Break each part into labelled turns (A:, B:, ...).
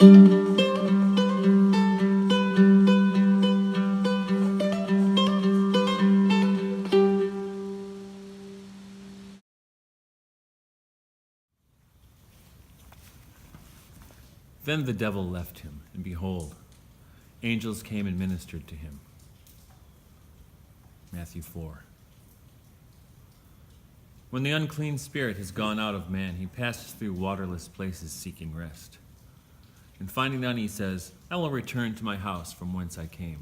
A: Then the devil left him, and behold, angels came and ministered to him. Matthew 4. When the unclean spirit has gone out of man, he passes through waterless places seeking rest. And finding none, he says, I will return to my house from whence I came.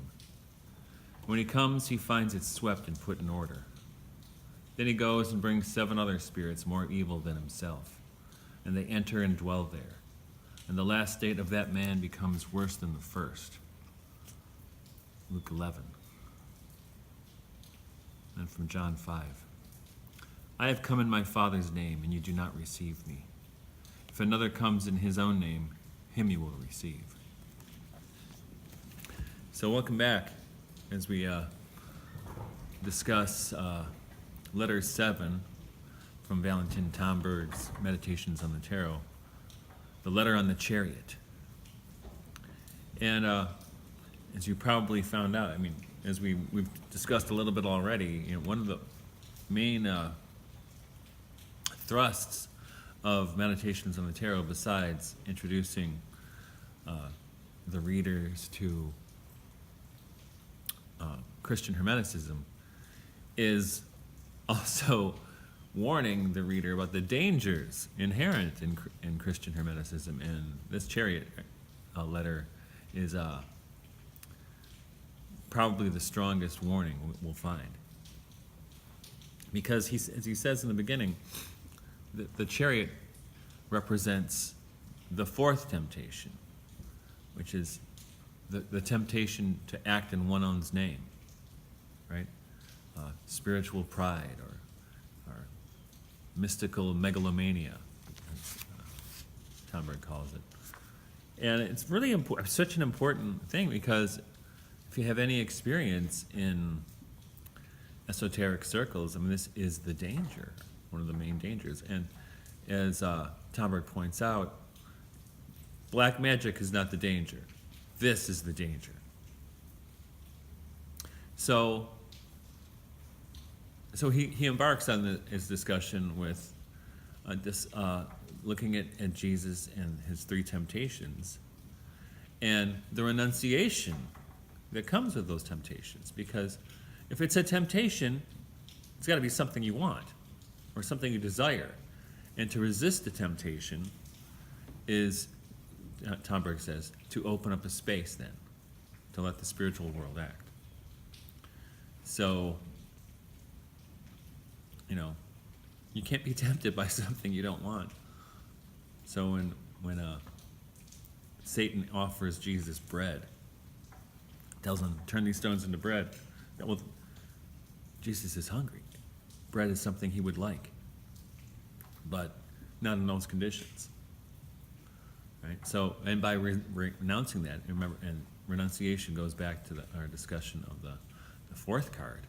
A: When he comes, he finds it swept and put in order. Then he goes and brings 7 other spirits more evil than himself, and they enter and dwell there. And the last state of that man becomes worse than the first. Luke 11. And from John 5. I have come in my Father's name, and you do not receive me. If another comes in his own name, him you will receive. So welcome back as we discuss letter 7 from Valentin Tomberg's Meditations on the Tarot, the letter on the Chariot. And as you probably found out, as we've discussed a little bit already, one of the main thrusts of Meditations on the Tarot, besides introducing the readers to Christian Hermeticism, is also warning the reader about the dangers inherent in Christian Hermeticism. And this Chariot letter is probably the strongest warning we'll find. Because as he says in the beginning, the Chariot represents the 4th temptation, which is the temptation to act in one's own name, right? Spiritual pride or mystical megalomania, as Tomberg calls it. And it's really such an important thing, because if you have any experience in esoteric circles, this is the danger, one of the main dangers. And as Tomberg points out, black magic is not the danger. This is the danger. So he embarks on his discussion with looking at Jesus and his 3 temptations, and the renunciation that comes with those temptations. Because if it's a temptation, it's got to be something you want or something you desire. And to resist the temptation is, Tomberg says, to open up a space then, to let the spiritual world act. So, you can't be tempted by something you don't want. So when Satan offers Jesus bread, tells him, turn these stones into bread, well, Jesus is hungry. Bread is something he would like, but not in those conditions. Right? So, and by renouncing that, remember, and renunciation goes back to our discussion of the 4th card,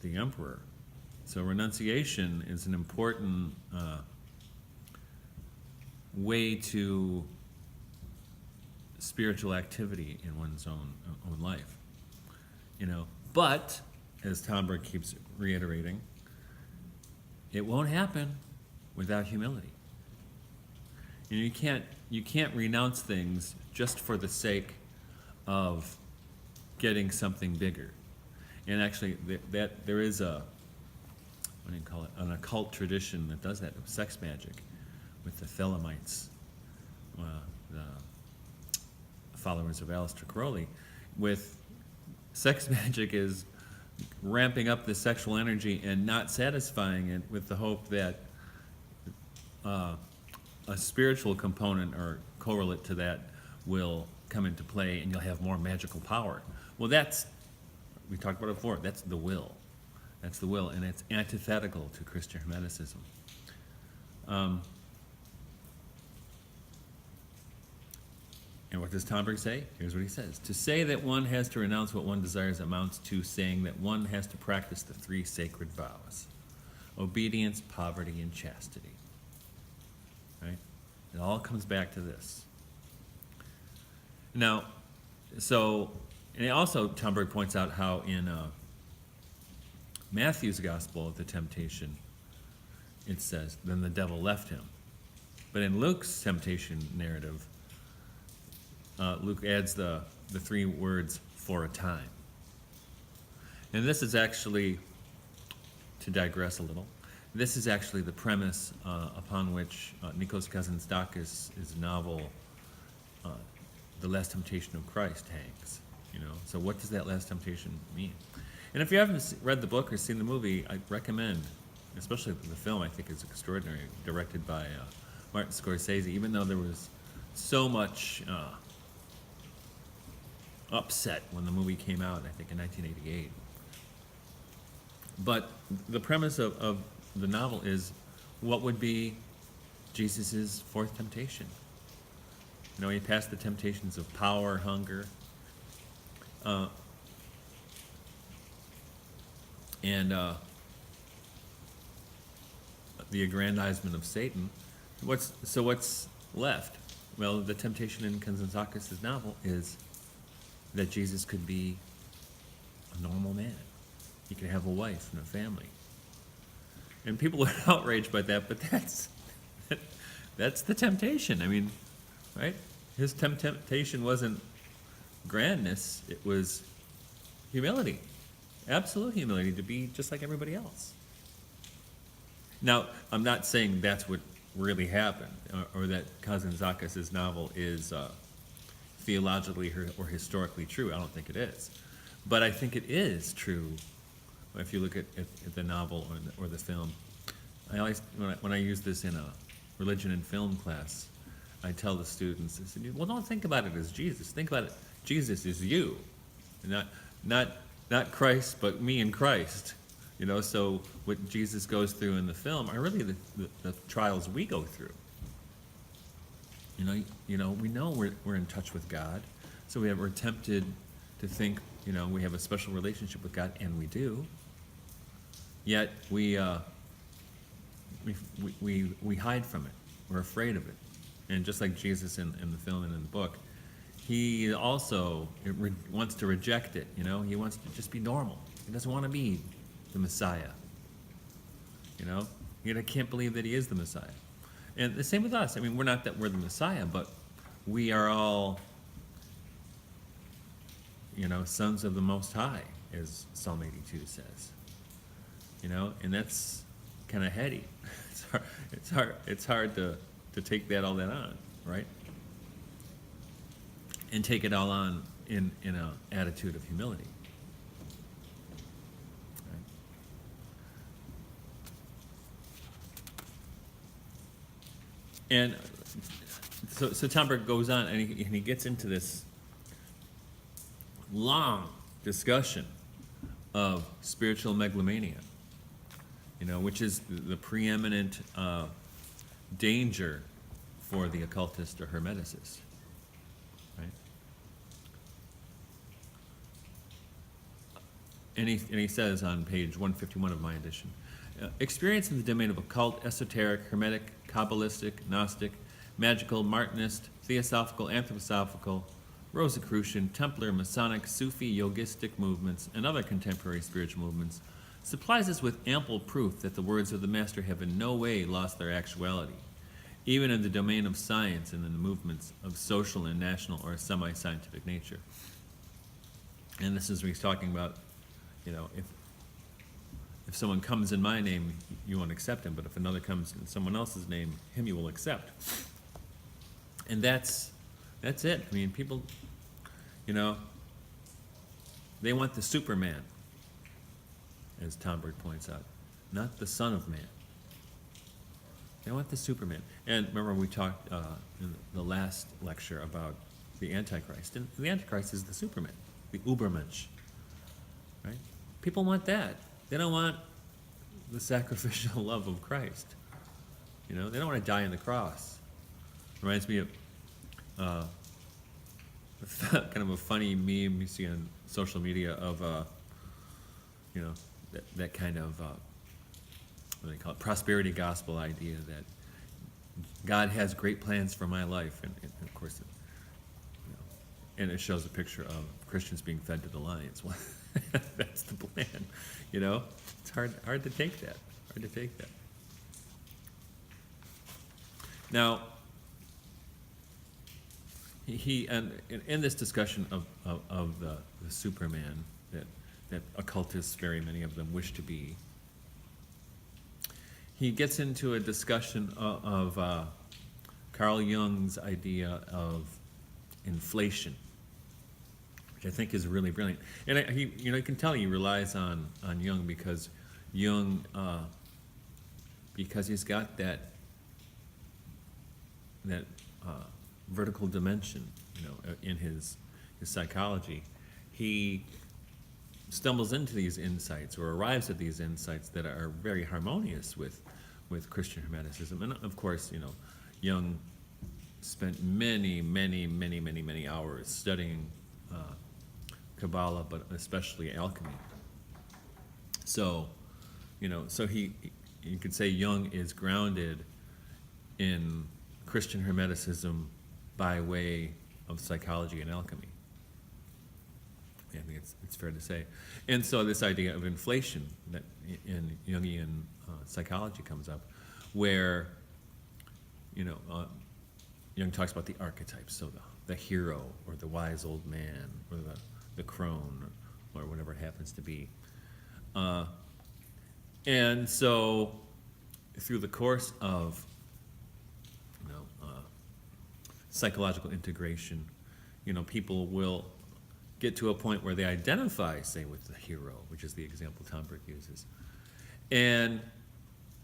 A: the Emperor. So renunciation is an important way to spiritual activity in one's own life. But, as Tomberg keeps reiterating, it won't happen without humility. You can't renounce things just for the sake of getting something bigger. And actually, that there is an occult tradition that does that, sex magic, with the Thelemites, the followers of Aleister Crowley. With sex magic is ramping up the sexual energy and not satisfying it with the hope that a spiritual component or correlate to that will come into play and you'll have more magical power. Well, we talked about it before, that's the will. That's the will, and it's antithetical to Christian Hermeticism. And what does Tomberg say? Here's what he says. To say that one has to renounce what one desires amounts to saying that one has to practice the 3 sacred vows: obedience, poverty, and chastity. Right? It all comes back to this. Now, so, and also Tomberg points out how in Matthew's gospel of the temptation, it says, then the devil left him. But in Luke's temptation narrative, Luke adds the three words, for a time. And this is actually, to digress a little, this is actually the premise upon which Nikos Kazantzakis' novel, The Last Temptation of Christ, hangs. So what does that last temptation mean? And if you haven't read the book or seen the movie, I recommend, especially the film. I think is extraordinary, directed by Martin Scorsese. Even though there was so much upset when the movie came out, I think in 1988. But the premise of the novel is, what would be Jesus' fourth temptation? He passed the temptations of power, hunger, and the aggrandizement of Satan. What's left? Well, the temptation in Kazantzakis' novel is that Jesus could be a normal man. He could have a wife and a family. And people are outraged by that, but that's the temptation. I mean, right? His temptation wasn't grandness, it was humility. Absolute humility, to be just like everybody else. Now, I'm not saying that's what really happened, or that Kazantzakis' novel is theologically or historically true. I don't think it is. But I think it is true if you look at the novel or the film. I always, when I use this in a religion and film class, I tell the students, I said, well, don't think about it as Jesus. Think about it, Jesus is you. Not Christ, but me and Christ. So what Jesus goes through in the film are really the trials we go through. We know we're in touch with God, so we're tempted to think, we have a special relationship with God, and we do. Yet we hide from it. We're afraid of it. And just like Jesus in the film and in the book, he also wants to reject it. He wants to just be normal. He doesn't want to be the Messiah. Yet I can't believe that he is the Messiah. And the same with us. I mean, we're not that we're the Messiah, but we are all, sons of the Most High, as Psalm 82 says. And that's kind of heady. It's hard to take all that on, right? And take it all on in an attitude of humility. And so Tomberg goes on, and he gets into this long discussion of spiritual megalomania, which is the preeminent danger for the occultist or hermeticist, right? And he says on page 151 of my edition, experience in the domain of occult, esoteric, hermetic, Kabbalistic, Gnostic, magical, Martinist, theosophical, anthroposophical, Rosicrucian, Templar, Masonic, Sufi, yogistic movements, and other contemporary spiritual movements supplies us with ample proof that the words of the Master have in no way lost their actuality, even in the domain of science and in the movements of social and national or semi-scientific nature. And this is where he's talking about, if someone comes in my name, you won't accept him, but if another comes in someone else's name, him you will accept. And that's it. I mean, people, they want the Superman, as Tomberg points out, not the Son of Man. They want the Superman. And remember, we talked in the last lecture about the Antichrist. And the Antichrist is the Superman, the Ubermensch, right? People want that. They don't want the sacrificial love of Christ. They don't want to die on the cross. Reminds me of kind of a funny meme you see on social media of, that kind of, what do they call it, prosperity gospel idea that God has great plans for my life. And of course, and it shows a picture of Christians being fed to the lions. Well, that's the plan, you know. It's hard to take that. Hard to take that. Now, he and in this discussion of the Superman that occultists, very many of them, wish to be, he gets into a discussion of Carl Jung's idea of inflation, which I think is really brilliant. And he, you can tell he relies on Jung because Jung, because he's got that vertical dimension, in his psychology, he stumbles into these insights or arrives at these insights that are very harmonious with Christian Hermeticism. And of course, Jung spent many hours studying Kabbalah, but especially alchemy. So, so you could say Jung is grounded in Christian Hermeticism by way of psychology and alchemy. I think it's fair to say. And so this idea of inflation that in Jungian psychology comes up, where, Jung talks about the archetypes, so the hero or the wise old man or the crone or whatever it happens to be. And so through the course of psychological integration, people will get to a point where they identify, say, with the hero, which is the example Tomberg uses. And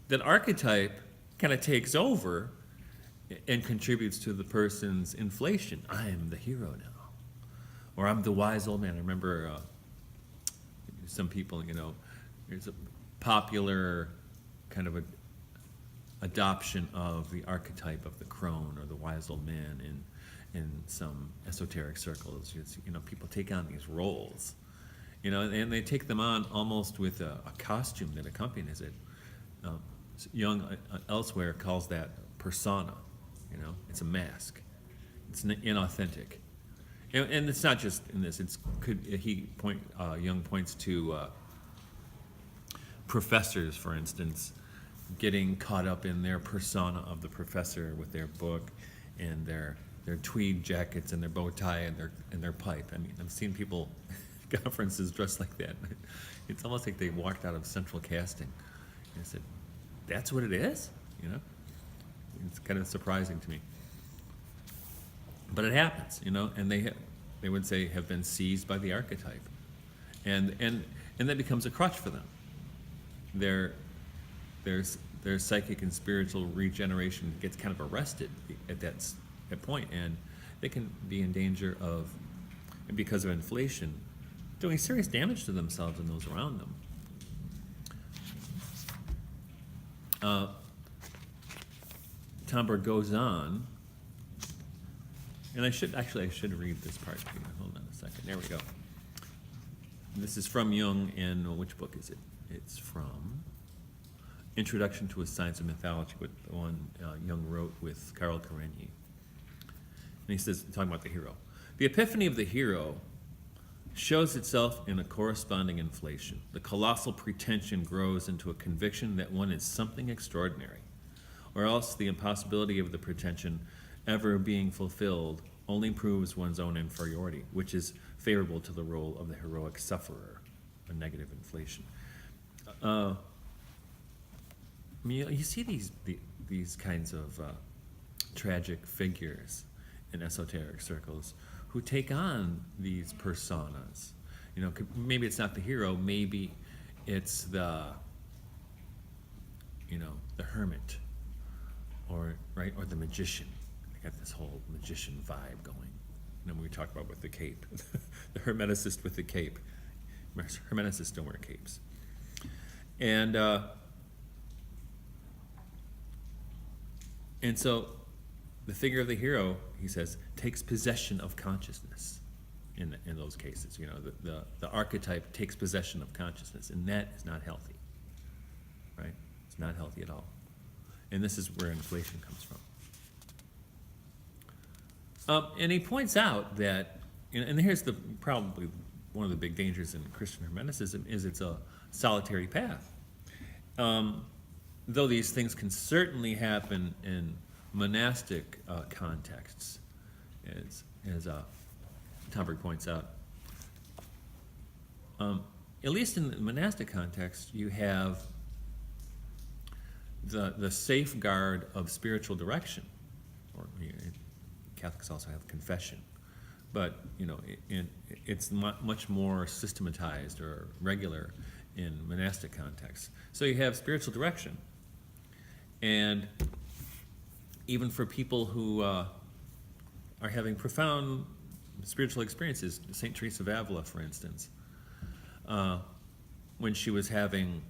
A: that archetype kind of takes over and contributes to the person's inflation. I am the hero now. Or I'm the wise old man. I remember some people, there's a popular kind of adoption of the archetype of the crone or the wise old man in some esoteric circles. People take on these roles, and they take them on almost with a costume that accompanies it. Jung elsewhere calls that persona. It's a mask. It's inauthentic, and it's not just in this. Jung points to professors, for instance, getting caught up in their persona of the professor with their book and their tweed jackets and their bow tie and their pipe. I mean, I've seen people at conferences dressed like that. It's almost like they walked out of central casting. And I said, "That's what it is?" It's kind of surprising to me. But it happens, and they would say have been seized by the archetype, and that becomes a crutch for them. Their psychic and spiritual regeneration gets kind of arrested at that point, and they can be in danger of, because of inflation, doing serious damage to themselves and those around them. Tomberg goes on, and I should read this part to you. Hold on a second. There we go. This is from Jung in, which book is it? It's from Introduction to a Science of Mythology, with the one Jung wrote with Karl Karenyi. And he says, talking about the hero, the epiphany of the hero shows itself in a corresponding inflation. The colossal pretension grows into a conviction that one is something extraordinary, or else the impossibility of the pretension ever being fulfilled only proves one's own inferiority, which is favorable to the role of the heroic sufferer, a negative inflation. You see these kinds of tragic figures in esoteric circles who take on these personas. Maybe it's not the hero, maybe it's the hermit, or the magician. They got this whole magician vibe going. When we talk about with the cape, the hermeticist with the cape. Hermeticists don't wear capes, and so the figure of the hero, he says, takes possession of consciousness. In those cases, the archetype takes possession of consciousness, and that is not healthy. Right? It's not healthy at all. And this is where inflation comes from. And he points out that and here's the probably one of the big dangers in Christian Hermeticism is it's a solitary path. Though these things can certainly happen in monastic contexts, as Tomberg points out. At least in the monastic context, you have the safeguard of spiritual direction, or Catholics also have confession, but it's much more systematized or regular in monastic contexts. So you have spiritual direction, and even for people who are having profound spiritual experiences, St. Teresa of Avila, for instance, when she was having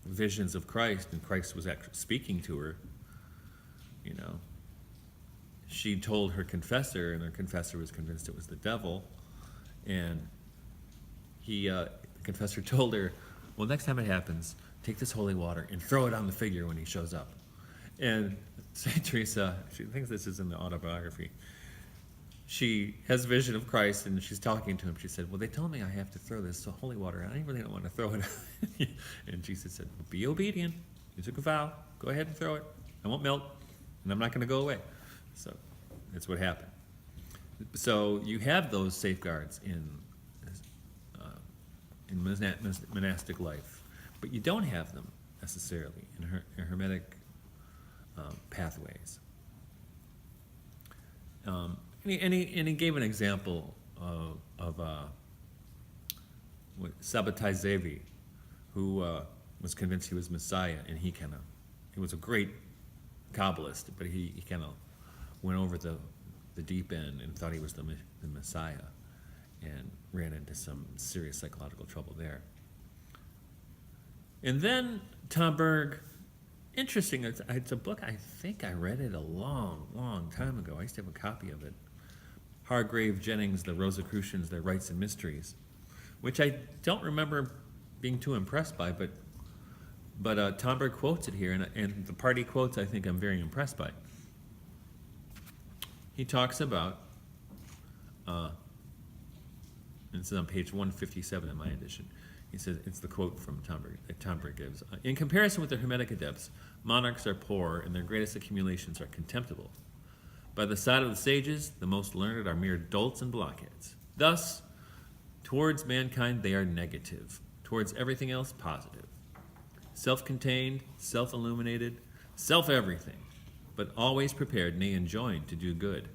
A: visions of Christ and Christ was actually speaking to her, she told her confessor, and her confessor was convinced it was the devil, and the confessor told her, well, next time it happens, take this holy water and throw it on the figure when he shows up. And St. Teresa, she thinks this is in the autobiography, she has a vision of Christ, and she's talking to him. She said, well, they told me I have to throw this holy water, and I really don't want to throw it. And Jesus said, well, be obedient. You took a vow. Go ahead and throw it. I won't melt, and I'm not going to go away. So that's what happened. So you have those safeguards in monastic life, but you don't have them necessarily in Hermetic pathways. And he gave an example of Sabbatai Zevi, who was convinced he was Messiah, and he was a great Kabbalist, but he kind of went over the deep end and thought he was the Messiah, and ran into some serious psychological trouble there. And then Tomberg, interesting, it's a book, I think I read it a long, long time ago. I used to have a copy of it. Hargrave Jennings, The Rosicrucians, Their Rites and Mysteries, which I don't remember being too impressed by, but Tomberg quotes it here, and the part he quotes I think I'm very impressed by. He talks about, and this is on page 157 in my edition, he says, it's the quote from Tomberg, that Tomberg gives. In comparison with the Hermetic adepts, monarchs are poor and their greatest accumulations are contemptible. By the side of the sages, the most learned are mere dolts and blockheads. Thus, towards mankind they are negative, towards everything else positive. Self-contained, self-illuminated, self-everything, but always prepared, nay enjoined, to do good,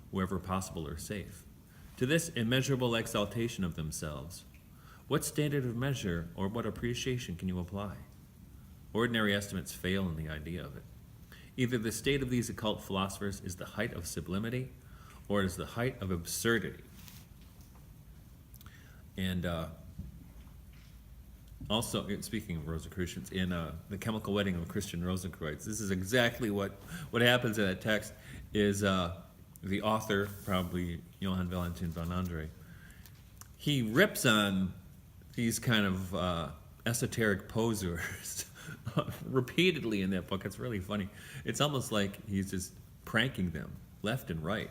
A: wherever possible or safe. To this immeasurable exaltation of themselves, what standard of measure or what appreciation can you apply? Ordinary estimates fail in the idea of it. Either the state of these occult philosophers is the height of sublimity, or it is the height of absurdity. And also, speaking of Rosicrucians, in The Chemical Wedding of Christian Rosenkreuz, this is exactly what happens in that text is the author, probably Johann Valentin von André, he rips on these kind of esoteric posers repeatedly in that book. It's really funny. It's almost like he's just pranking them left and right,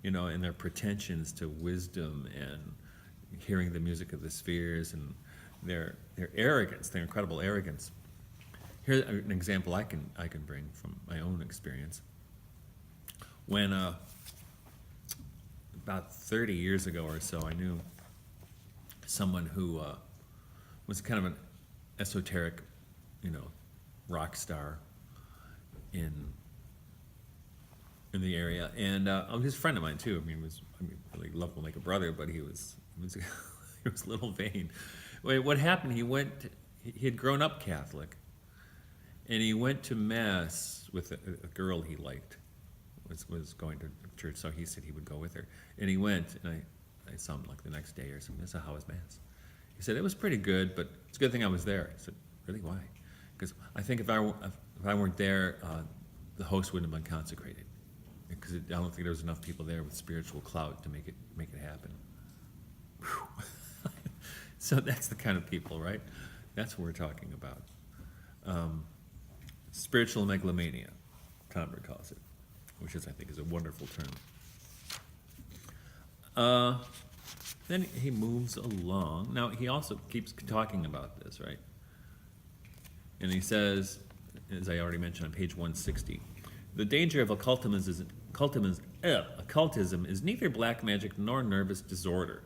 A: in their pretensions to wisdom and hearing the music of the spheres and their arrogance, their incredible arrogance. Here's an example I can bring from my own experience. When about 30 years ago or so, I knew someone who was kind of an esoteric, rock star in the area, and he was a friend of mine too. Really loved him like a brother, but he was he was a little vain. What happened? He had grown up Catholic, and he went to mass with a girl he liked. Was going to church, so he said he would go with her, and he went, and I saw him like the next day or something. I said, "How was mass?" He said, "It was pretty good, but it's a good thing I was there." I said, "Really? Why?" Because I think if I weren't there, the host wouldn't have been consecrated. Because I don't think there was enough people there with spiritual clout to make it happen. So that's the kind of people, right? That's what we're talking about. Spiritual megalomania, Tomberg calls it, which I think is a wonderful term. then he moves along. Now, he also keeps talking about this, right? And he says, as I already mentioned on page 160, the danger of occultism is neither black magic nor nervous disorder.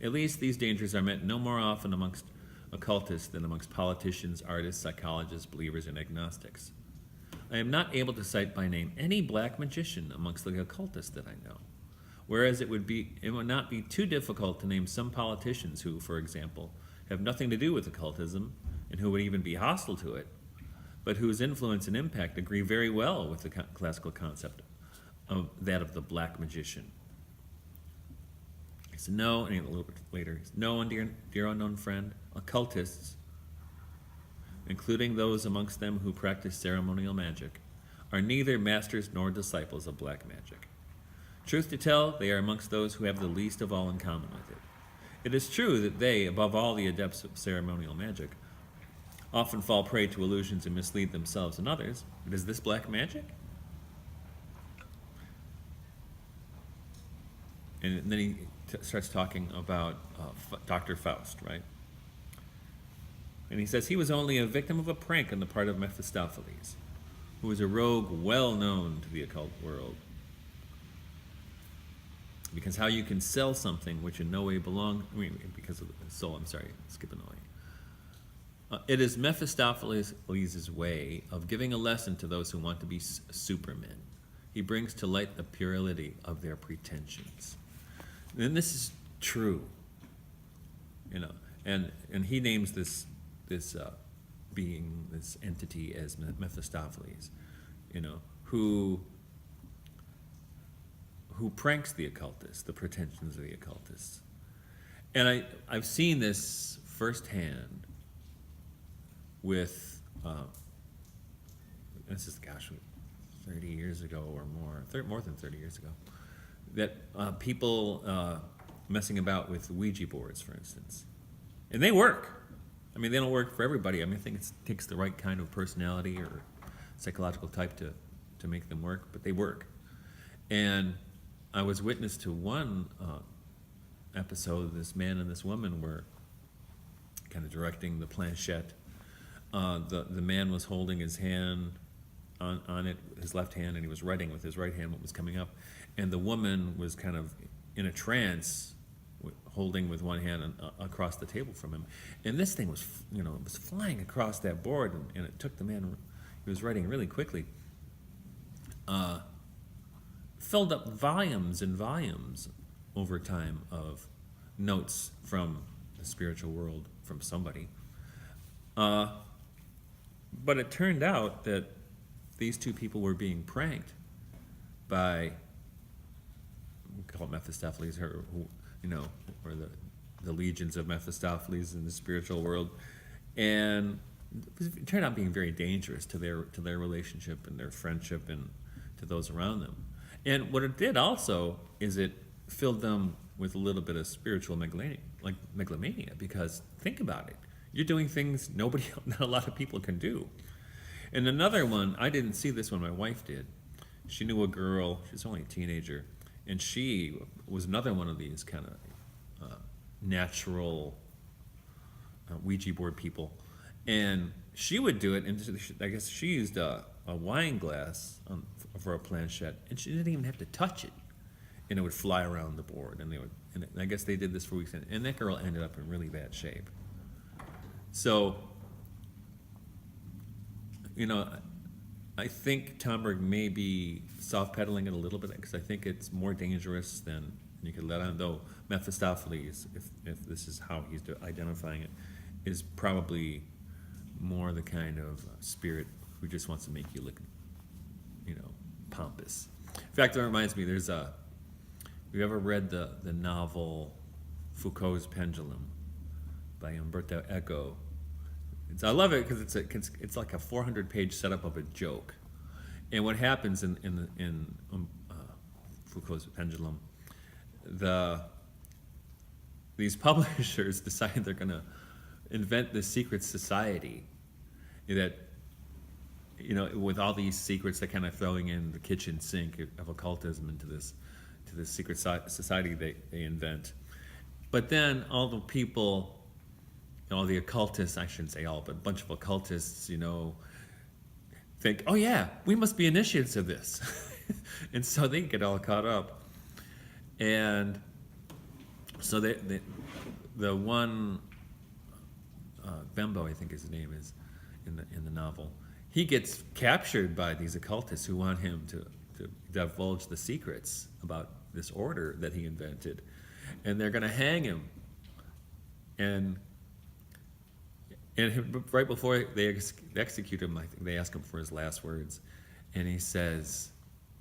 A: At least these dangers are met no more often amongst occultists than amongst politicians, artists, psychologists, believers, and agnostics. I am not able to cite by name any black magician amongst the occultists that I know, whereas it would not be too difficult to name some politicians who, for example, have nothing to do with occultism and who would even be hostile to it, but whose influence and impact agree very well with the classical concept of that of the black magician. He said, no, and a little bit later, no, and dear unknown friend, occultists, including those amongst them who practice ceremonial magic, are neither masters nor disciples of black magic. Truth to tell, they are amongst those who have the least of all in common with it. It is true that they, above all the adepts of ceremonial magic, often fall prey to illusions and mislead themselves and others, but is this black magic? And then he starts talking about Dr. Faust, right? And he says he was only a victim of a prank on the part of Mephistopheles, who was a rogue well known to the occult world. Because how you can sell something which in no way because of the soul, I'm sorry, skipping away. It is Mephistopheles' way of giving a lesson to those who want to be supermen. He brings to light the puerility of their pretensions. And this is true, and he names this being, this entity, as Mephistopheles, who pranks the occultists, the pretensions of the occultists. And I've seen this firsthand with, this is, 30 years ago or more than 30 years ago, that people messing about with Ouija boards, for instance. And they work. I mean, they don't work for everybody. I mean, I think it takes the right kind of personality or psychological type to make them work, but they work. And I was witness to one episode. This man and this woman were kind of directing the planchette. The man was holding his hand on it, his left hand, and he was writing with his right hand what was coming up. And the woman was kind of in a trance, holding with one hand across the table from him. And this thing was, it was flying across that board, and it took the man, he was writing really quickly, filled up volumes and volumes over time of notes from the spiritual world, from somebody. But it turned out that these two people were being pranked by, we call it Mephistopheles, or the legions of Mephistopheles in the spiritual world, and it turned out being very dangerous to their relationship and their friendship and to those around them. And what it did also is it filled them with a little bit of spiritual megalomania, because think about it. You're doing things not a lot of people can do. And another one, I didn't see this one, my wife did. She knew a girl, she was only a teenager, and she was another one of these kind of natural Ouija board people. And she would do it, and I guess she used a wine glass for a planchette, and she didn't even have to touch it, and it would fly around the board. And I guess they did this for weeks, and that girl ended up in really bad shape. So, I think Tomberg may be soft-pedaling it a little bit, because I think it's more dangerous than you could let on, though Mephistopheles, if this is how he's identifying it, is probably more the kind of spirit who just wants to make you look, pompous. In fact, it reminds me, have you ever read the novel Foucault's Pendulum by Umberto Eco? I love it because it's like a 400-page setup of a joke. And what happens in Foucault's Pendulum, these publishers decide they're going to invent this secret society that, with all these secrets, they're kind of throwing in the kitchen sink of occultism into this secret society they invent. But then all the people, all the occultists, I shouldn't say all, but a bunch of occultists, think, oh yeah, we must be initiates of this. And so they get all caught up. And so the one, Bembo, I think his name is, in the novel, he gets captured by these occultists who want him to divulge the secrets about this order that he invented. And they're going to hang him. And right before they execute him, I think they ask him for his last words. And he says,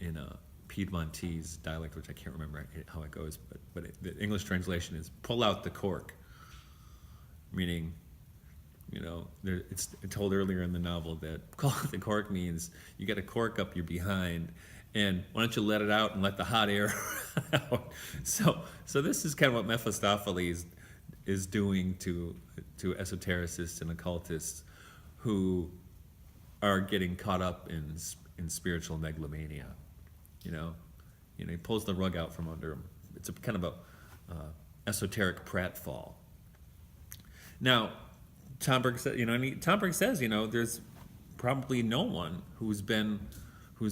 A: in a Piedmontese dialect, which I can't remember how it goes, but the English translation is, pull out the cork. Meaning, it's told earlier in the novel that pull out the cork means you got a cork up your behind, and why don't you let it out and let the hot air out? So this is kind of what Mephistopheles is doing to esotericists and occultists who are getting caught up in spiritual megalomania. He pulls the rug out from under them. It's a kind of a esoteric pratfall. Now, Tomberg says, there's probably no one who's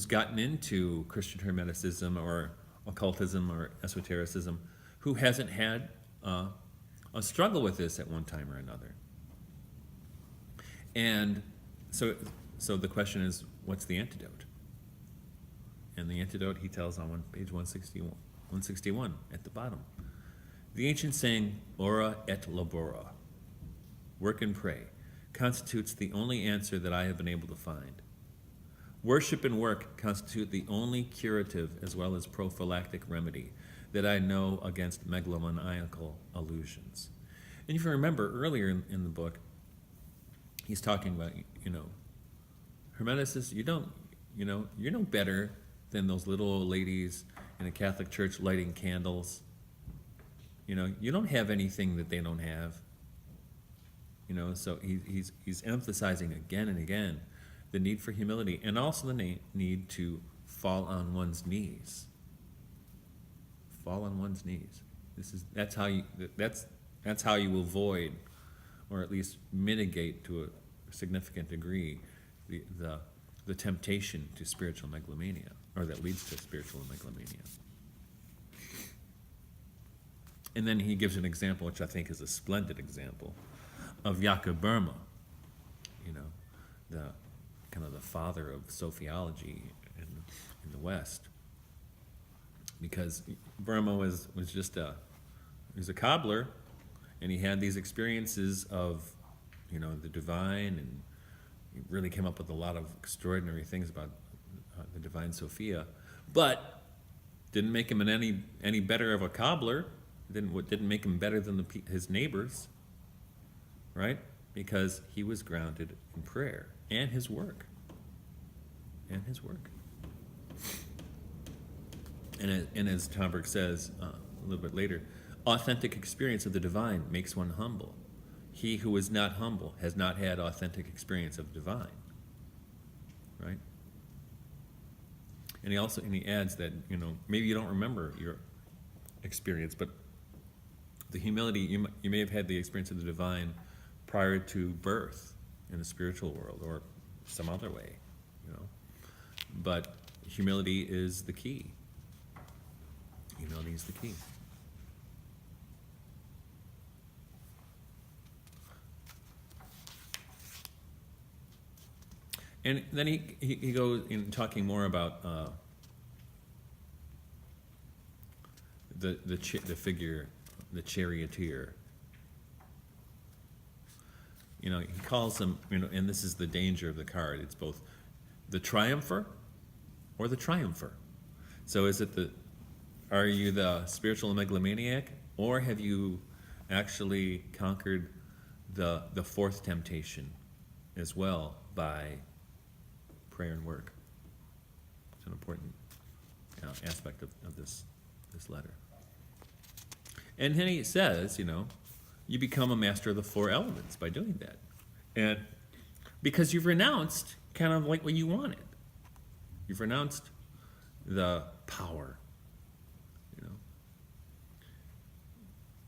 A: gotten into Christian Hermeticism or occultism or esotericism who hasn't had a struggle with this at one time or another. And so the question is, what's the antidote? And the antidote he tells on page 161 at the bottom. The ancient saying, ora et labora, work and pray, constitutes the only answer that I have been able to find. Worship and work constitute the only curative as well as prophylactic remedy that I know against megalomaniacal illusions. And if you remember earlier in the book, he's talking about, Hermeticists, you're no better than those little old ladies in a Catholic church lighting candles. You don't have anything that they don't have. So he's emphasizing again and again the need for humility, and also the need to fall on one's knees. Fall on one's knees. That's how you avoid, or at least mitigate to a significant degree, the temptation to spiritual megalomania, or that leads to spiritual megalomania. And then he gives an example, which I think is a splendid example, of Jakob Burma, the kind of the father of sophiology in the West, because Burma was just he was a cobbler, and he had these experiences of, the divine, and he really came up with a lot of extraordinary things about the divine Sophia, but didn't make him any better of a cobbler. Didn't make him better than his neighbors, right? Because he was grounded in prayer and his work. And as Tomberg says a little bit later, authentic experience of the divine makes one humble. He who is not humble has not had authentic experience of the divine, right? And he adds that, maybe you don't remember your experience, but the humility, you may have had the experience of the divine prior to birth in the spiritual world or some other way, But humility is the key. Humility is the key. And then he goes in talking more about the figure, the charioteer. He calls him, and this is the danger of the card. It's both the triumpher or the triumpher. So are you the spiritual megalomaniac, or have you actually conquered the fourth temptation as well by prayer and work? It's an important aspect of this letter. And then he says, you become a master of the four elements by doing that. And because you've renounced kind of like what you wanted. You've renounced the power,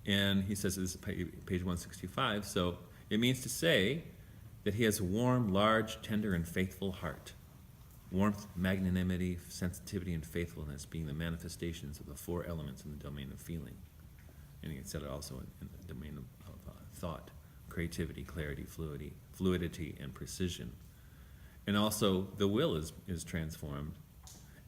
A: And he says, this is page 165, so it means to say that he has a warm, large, tender, and faithful heart. Warmth, magnanimity, sensitivity, and faithfulness being the manifestations of the four elements in the domain of feeling. And he said it also in the domain of thought, creativity, clarity, fluidity, and precision. And also the will is transformed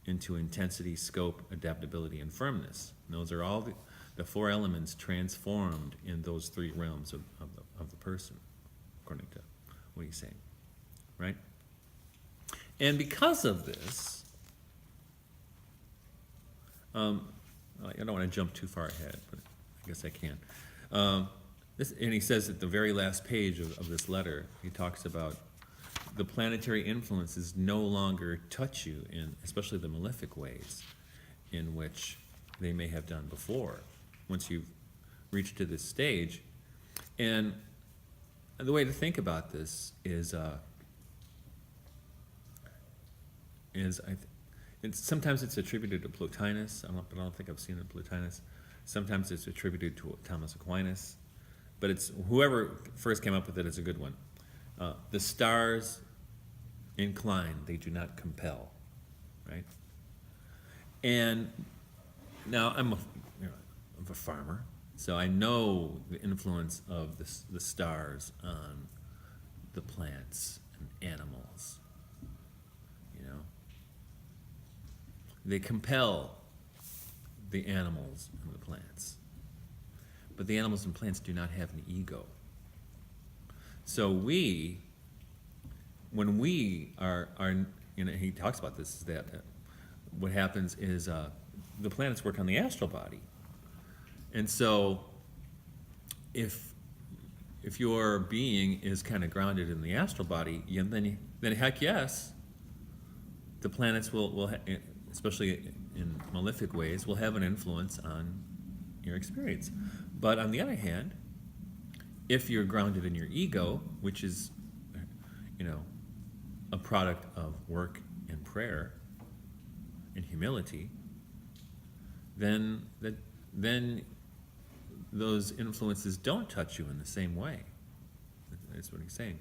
A: into intensity, scope, adaptability, and firmness. And those are all the four elements transformed in those three realms of the person, according to what he's saying, right? And because of this, I don't want to jump too far ahead, but I guess I can. And he says at the very last page of this letter, he talks about the planetary influences no longer touch you in, especially the malefic ways, in which they may have done before, once you've reached to this stage. And the way to think about this is sometimes it's attributed to Plotinus, but I don't think I've seen it in Plotinus. Sometimes it's attributed to Thomas Aquinas, but it's whoever first came up with it is a good one. The stars incline, they do not compel, right? And now I'm a farmer, so I know the influence of the stars on the plants and animals. They compel the animals and the plants. But the animals and plants do not have an ego. So when we are he talks about this, is that what happens is the planets work on the astral body. And so if your being is kind of grounded in the astral body, then heck yes, the planets will especially in malefic ways, will have an influence on your experience. But on the other hand, if you're grounded in your ego, which is, a product of work and prayer and humility, then those influences don't touch you in the same way. That's what he's saying.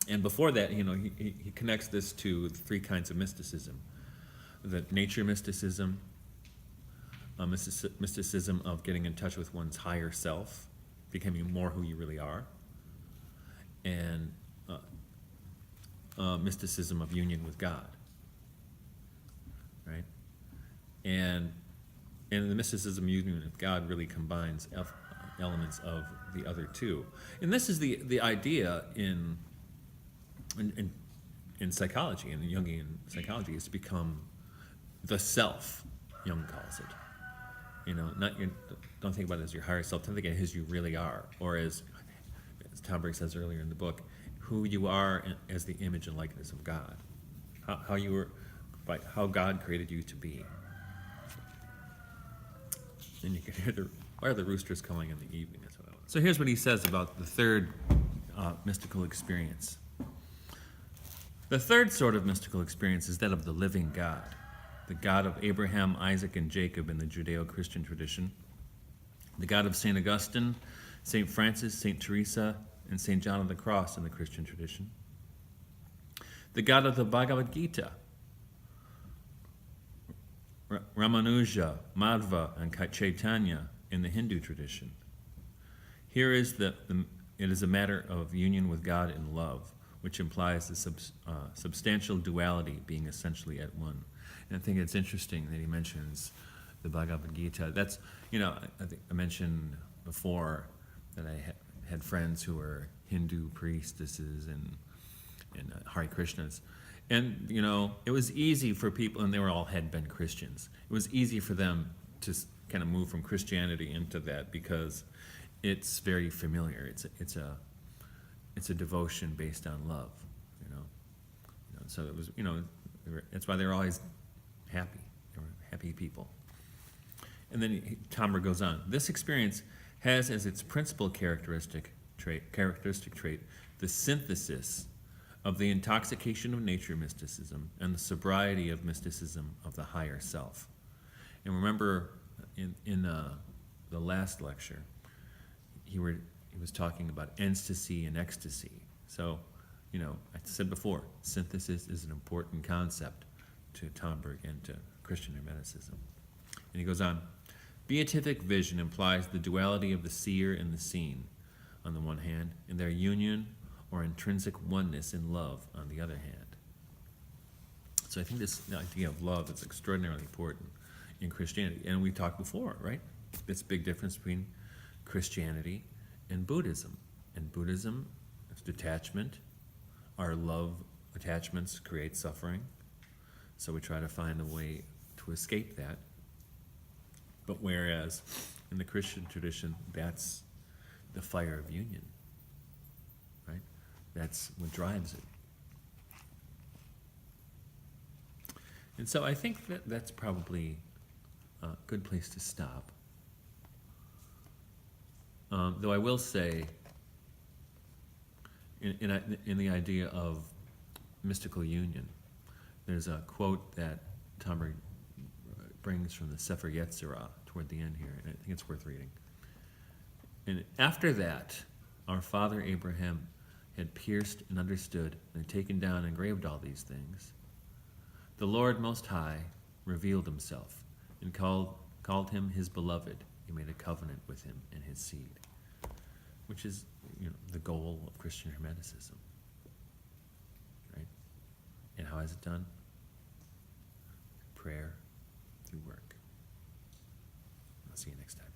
A: And before that, he connects this to three kinds of mysticism. The nature mysticism, mysticism of getting in touch with one's higher self, becoming more who you really are, and mysticism of union with God, right? And the mysticism of union with God really combines elements of the other two. And this is the idea in psychology, in Jungian psychology, is to become the self, Jung calls it. Don't think about it as your higher self, think of it as you really are, or as Tomberg says earlier in the book, who you are as the image and likeness of God, how God created you to be. And you can hear why are the roosters calling in the evening? So here's what he says about the third mystical experience. The third sort of mystical experience is that of the living God, the God of Abraham, Isaac, and Jacob in the Judeo-Christian tradition, the God of St. Augustine, St. Francis, St. Teresa, and St. John of the Cross in the Christian tradition, the God of the Bhagavad Gita, Ramanuja, Madhva, and Chaitanya in the Hindu tradition. Here is it is a matter of union with God in love, which implies the substantial duality being essentially at one. And I think it's interesting that he mentions the Bhagavad Gita. That's, I think I mentioned before that I had friends who were Hindu priestesses and Hare Krishnas. And, it was easy for people, and they all had been Christians. It was easy for them to kind of move from Christianity into that because it's very familiar. It's a devotion based on love, So it was, that's why they were always happy. They were happy people. And then Tomber goes on. This experience has as its principal characteristic trait the synthesis of the intoxication of nature mysticism and the sobriety of mysticism of the higher self. And remember, in the last lecture, he was talking about ecstasy and ecstasy. So, I said before, synthesis is an important concept to Tomberg and to Christian Hermeticism. And he goes on, beatific vision implies the duality of the seer and the seen, on the one hand, and their union or intrinsic oneness in love, on the other hand. So I think this idea of love is extraordinarily important in Christianity. And we talked before, right? This big difference between Christianity and Buddhism. In Buddhism, it's detachment. Our love attachments create suffering. So we try to find a way to escape that. But whereas in the Christian tradition, that's the fire of union, right? That's what drives it. And so I think that's probably a good place to stop. Though I will say, in the idea of mystical union, there's a quote that Tomberg brings from the Sefer Yetzirah toward the end here, and I think it's worth reading. And after that, our father Abraham had pierced and understood and had taken down and engraved all these things. The Lord Most High revealed himself and called him his beloved. He made a covenant with him and his seed, which is the goal of Christian Hermeticism. Right? And how is it done? Prayer through work. I'll see you next time.